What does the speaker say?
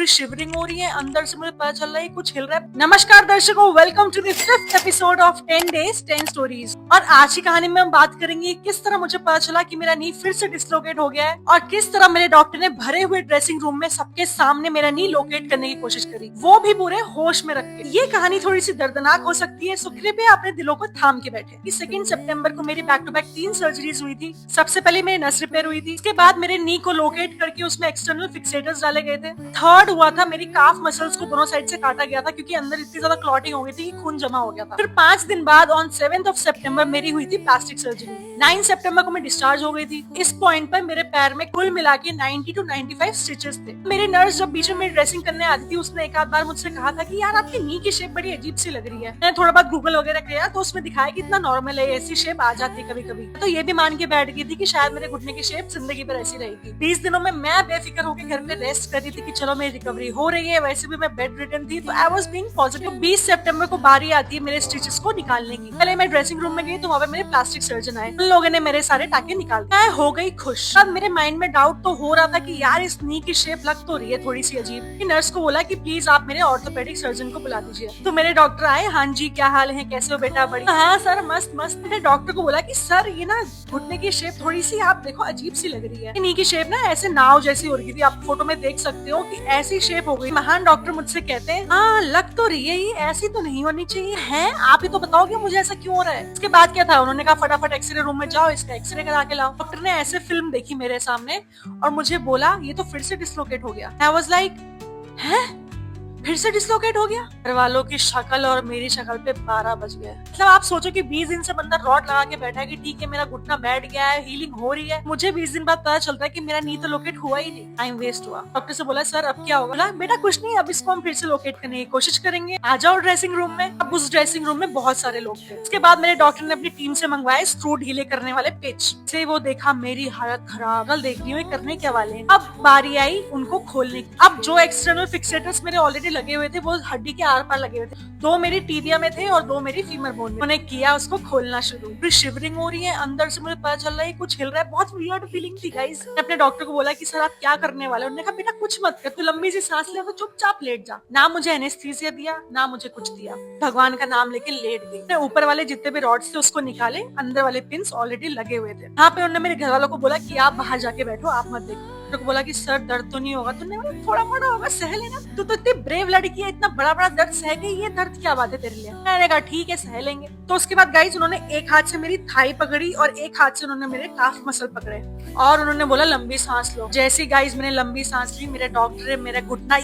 Shivering हो रही है, अंदर से मुझे पता चल रहा है कुछ हिल रहा है। नमस्कार दर्शकों, welcome to the 5th episode of 10 days 10 stories. और आज की कहानी में हम बात करेंगे किस तरह मुझे पता चला कि मेरा नी फिर से डिसलोकेट हो गया है और किस तरह मेरे डॉक्टर ने भरे हुए ड्रेसिंग रूम में सबके सामने मेरा नी लोकेट करने की कोशिश करी, वो भी पूरे होश में रख के। ये कहानी थोड़ी सी दर्दनाक हो सकती है, सो कृपया अपने दिलों को थाम के बैठे। 2 सितंबर को मेरी बैक टू बैक 3 सर्जरीज हुई थी। सबसे पहले मेरी नस रिपेयर हुई थी, इसके बाद मेरे नी को लोकेट करके उसमें एक्सटर्नल फिक्सेटर्स डाले गए थे। थर्ड हुआ था, मेरी काफ मसल्स को दोनों साइड से काटा गया था क्योंकि अंदर इतनी ज्यादा क्लॉटिंग हो गई थी कि खून जमा हो गया था। फिर 5 दिन बाद ऑन 7 सितंबर मेरी हुई थी प्लास्टिक सर्जरी। 9 सितंबर को मैं डिस्चार्ज हो गई थी। इस पॉइंट पर मेरे पैर में कुल मिला के 90 to 95 स्टिचेस थे। मेरी नर्स जब बीच में मेरी ड्रेसिंग करने आती थी, उसने एक आध बार मुझसे कहा था कि यार आपकी नी की शेप बड़ी अजीब सी लग रही है। मैंने थोड़ा बहुत गूगल वगैरह किया तो उसमें दिखाया कि इतना नॉर्मल है, ऐसी शेप आ जाती है कभी कभी। तो ये भी मान के बैठ गई थी कि शायद मेरे घुटने की शेप जिंदगी भर ऐसी रहेगी। 20 दिनों में मैं बेफिक्र होकर घर पे रेस्ट कर रही थी कि चलो मेरी रिकवरी हो रही है, वैसे भी मैं बेड रिटर्न थी तो आई वाज बीइंग पॉजिटिव। 20 सितंबर को बारी आती है मेरे स्टिचेस को निकालने की। पहले मैं ड्रेसिंग रूम में गई तो वहाँ पे मेरे प्लास्टिक सर्जन आए, उन लोगों ने मेरे सारे टाके निकाल दिए। मैं हो गई खुश। अब मेरे माइंड में डाउट तो हो रहा था कि यार इस नी की शेप लग तो रही है थोड़ी सी अजीब। नर्स को बोला कि प्लीज आप मेरे ऑर्थोपेडिक सर्जन को बुला दीजिए। तो मेरे डॉक्टर आए, हाँ जी क्या हाल है, कैसे हो बेटा, बड़ी हाँ सर मस्त मस्त। मैंने डॉक्टर को बोला कि सर ये ना घुटने की शेप थोड़ी सी आप देखो अजीब सी लग रही है, नी की शेप ना ऐसे नाव जैसी हो रही थी, आप फोटो में देख सकते हो कि ऐसी शेप हो गई। महान डॉक्टर मुझसे कहते हैं हाँ लग तो रही है, ये ऐसी तो नहीं होनी चाहिए है, आप ही तो बताओगे मुझे ऐसा क्यों हो रहा है। इसके बाद क्या था, उन्होंने कहा फटाफट एक्सरे रूम में जाओ, इसका एक्सरे करा के लाओ। डॉक्टर ने ऐसे फिल्म देखी मेरे सामने और मुझे बोला ये तो फिर से डिसलोकेट हो गया। आई वाज लाइक है फिर से डिसलोकेट हो गया। घर वालों की शक्ल और मेरी शक्ल पे 12 बज गए। मतलब आप सोचो कि 20 दिन से बंदा रॉड लगा के बैठा है कि ठीक है मेरा घुटना बैठ गया है, हीलिंग हो रही है। मुझे 20 दिन बाद पता चलता है कि मेरा नी तो लोकेट हुआ ही नहीं, टाइम वेस्ट हुआ। डॉक्टर से बोला सर अब क्या होगा। बोला बेटा कुछ नहीं, अब इसको हम फिर से लोकेट करने की कोशिश करेंगे, आ जाओ ड्रेसिंग रूम में। अब उस ड्रेसिंग रूम में बहुत सारे लोग थे। इसके बाद मेरे डॉक्टर ने अपनी टीम से मंगवाए स्क्रू ढीले करने वाले पिच से। वो देखा मेरी हालत खराब, कल देख रही हूँ करने क्या वाले हैं। अब बारी आई उनको खोलने की। अब जो एक्सटर्नल फिक्सेटर्स मेरे ऑलरेडी लगे हुए थे वो हड्डी के आर पार लगे हुए थे, 2 मेरी टीबिया में थे और 2 मेरी फीमर बोन में। उन्होंने किया उसको खोलना शुरू। फिर शिवरिंग हो रही है, अंदर से मुझे पता चल रहा है कुछ हिल रहा है, बहुत वियर्ड फीलिंग थी गाइस। मैंने अपने डॉक्टर को बोला कि सर आप क्या करने वाले। उन्होंने कहा बेटा कुछ मत कर, तू लंबी सी सांस ले, तो चुपचाप लेट जा। ना मुझे एनेस्थीसिया दिया ना मुझे कुछ दिया, भगवान का नाम लेके लेट गई। ऊपर वाले जितने भी रॉड्स थे उसको निकाले, अंदर वाले पिन्स ऑलरेडी लगे हुए थे। यहाँ पे उन्होंने मेरे घर वालों को बोला कि आप बाहर जाके बैठो, आप मत देखो। तो बोला कि सर दर्द तो नहीं होगा। तुमने बोला थोड़ा मोड़ा होगा, सह लेना, तू तो इतनी ब्रेव लड़की है, इतना बड़ा बड़ा दर्द सह गई, ये दर्द क्या बात है तेरे लिए। मैंने कहा ठीक है सह लेंगे। तो उसके बाद गाइस उन्होंने एक हाथ से मेरी थाई पकड़ी और एक हाथ से उन्होंने मेरे काफ मसल पकड़े और उन्होंने बोला लंबी सांस लो। जैसे गाइस मैंने लंबी सांस ली, मेरे डॉक्टर ने मेरा घुटना